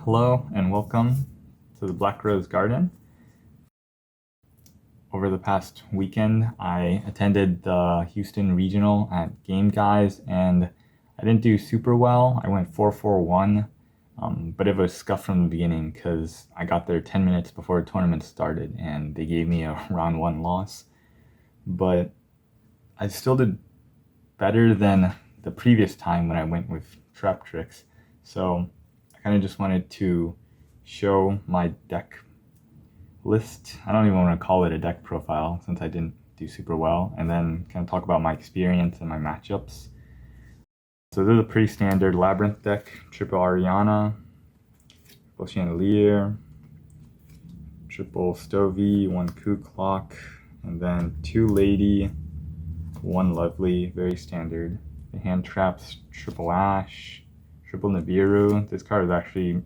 Hello and welcome to the Black Rose Garden. Over the past weekend, I attended the Houston Regional at Game Guys, and I didn't do super well. I went 4-4-1, but it was scuffed from the beginning because I got there 10 minutes before the tournament started, and they gave me a round one loss. But I still did better than the previous time when I went with Trap Tricks. So I kind of just wanted to show my deck list. I don't even want to call it a deck profile since I didn't do super well, and then kind of talk about my experience and my matchups. So this is a pretty standard Labyrinth deck: triple Ariana, triple Chandelier, triple Stovey, one Ku Clock, and then two Lady, one Lovely, very standard. The hand traps: triple Ash, triple Nibiru. This card is actually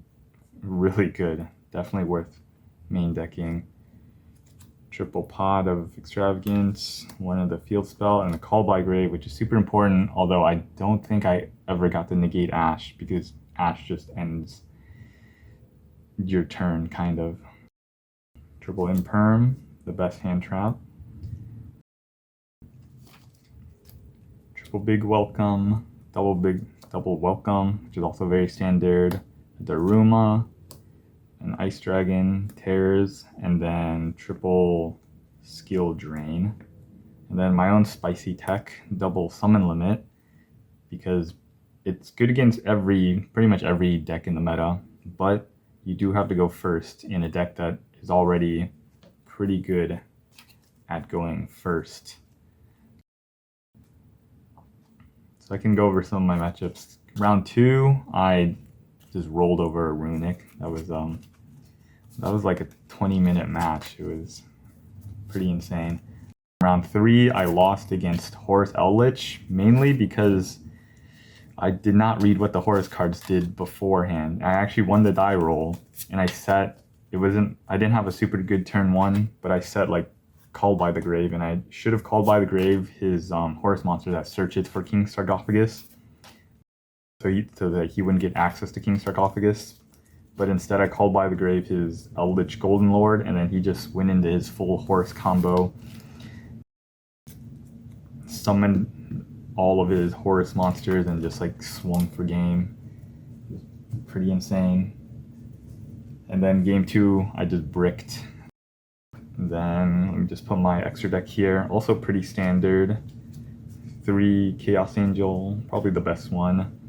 really good, definitely worth main decking. Triple Pod of Extravagance, one of the field spell, and the Call by Grave, which is super important, although I don't think I ever got to negate Ash, because Ash just ends your turn, kind of. Triple Imperm, the best hand trap. Triple Big Welcome, double Welcome, which is also very standard. Daruma, an Ice Dragon, Tears, and then triple Skill Drain. And then my own spicy tech, double Summon Limit, because it's good against pretty much every deck in the meta, but you do have to go first in a deck that is already pretty good at going first. So I can go over some of my matchups. Round 2, I just rolled over a Runic. That was like a 20-minute match. It was pretty insane. Round 3, I lost against Horus Eldritch, mainly because I did not read what the Horus cards did beforehand. I actually won the die roll, and I didn't have a super good turn 1, but I set like Call by the Grave, and I should have called by the Grave his Horus monster that searches for King Sarcophagus, so that he wouldn't get access to King Sarcophagus. But instead I called by the Grave his Eldritch Golden Lord, and then he just went into his full Horus combo, summoned all of his Horus monsters, and just like swung for game. It was pretty insane. And then game 2, I just bricked. And then let me just put my extra deck here. Also pretty standard. 3 Chaos Angel, probably the best one.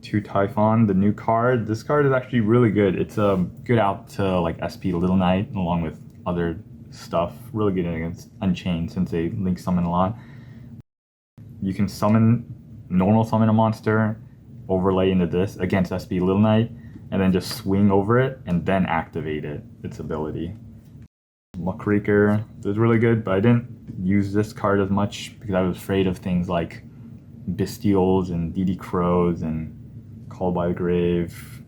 2 Typhon, the new card. This card is actually really good. It's a good out to like SP Little Knight along with other stuff. Really good against Unchained since they link summon a lot. You can normal summon a monster, overlay into this against SP Little Knight, and then just swing over it and then activate its ability. Muckraker is really good, but I didn't use this card as much because I was afraid of things like Bestials and DD Crows and Call by the Grave,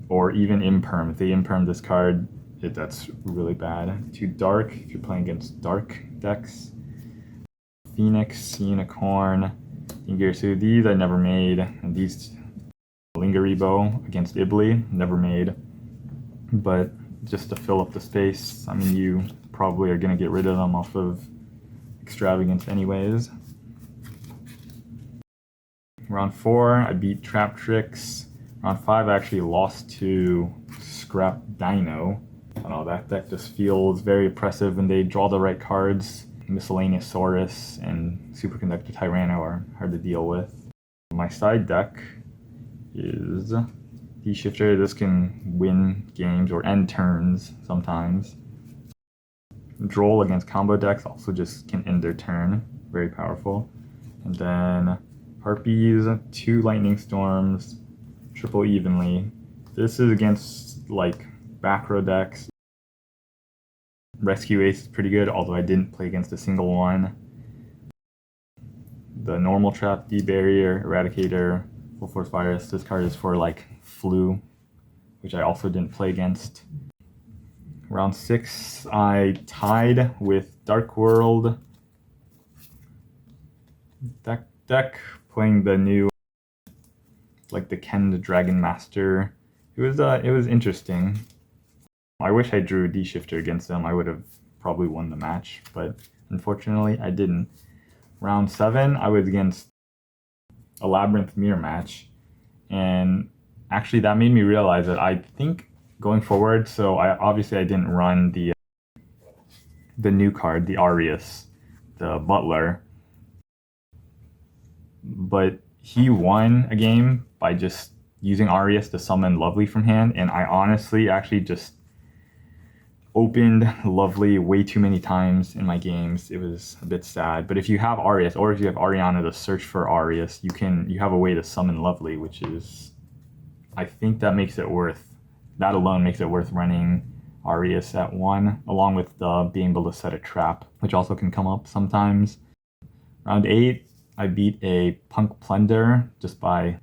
or even Imperm. If they Imperm this card, that's really bad. 2 Dark, if you're playing against Dark decks. Phoenix, Unicorn, Ingirsu. These I never made, and these Lingaribo against Ibli, never made. But just to fill up the space, I mean, you probably are going to get rid of them off of Extravagance anyways. Round 4, I beat Trap Tricks. Round 5, I actually lost to Scrap Dino. I don't know, that deck just feels very oppressive when they draw the right cards. Miscellaneous Saurus and Superconductor Tyranno are hard to deal with. My side deck is D-Shifter. This can win games or end turns sometimes. Droll against combo decks also just can end their turn. Very powerful. And then Harpies, 2 Lightning Storms, triple Evenly. This is against like back row decks. Rescue Ace is pretty good, although I didn't play against a single one. The normal trap, D-Barrier, Eradicator, Full Force Virus. This card is for like flu, which I also didn't play against. Round 6, I tied with Dark World deck, playing the new, like the Ken the Dragon Master it was interesting. I wish I drew D shifter against them. I would have probably won the match, but unfortunately I didn't. Round 7, I was against a Labyrinth Mirror match, and actually that made me realize that I think going forward, so I didn't run the new card, the Arius, the Butler, but he won a game by just using Arius to summon Lovely from hand, and I honestly actually just opened Lovely way too many times in my games. It was a bit sad. But if you have Arius, or if you have Ariana to search for Arius, you have a way to summon Lovely, which is, I think that alone makes it worth running Arius at 1, along with being able to set a trap, which also can come up sometimes. Round 8, I beat a Punk Plunder just by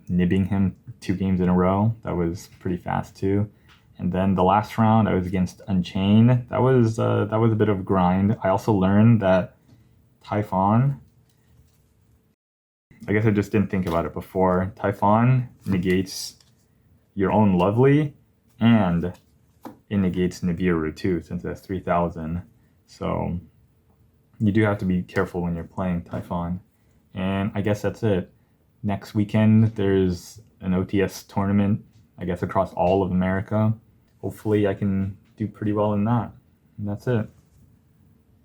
nibbing him 2 games in a row. That was pretty fast too. And then the last round, I was against Unchained. That was a bit of a grind. I also learned that Typhon, I guess I just didn't think about it before. Typhon negates your own Lovely, and it negates Nibiru too, since that's 3,000. So you do have to be careful when you're playing Typhon. And I guess that's it. Next weekend, there's an OTS tournament, I guess across all of America. Hopefully I can do pretty well in that. And that's it.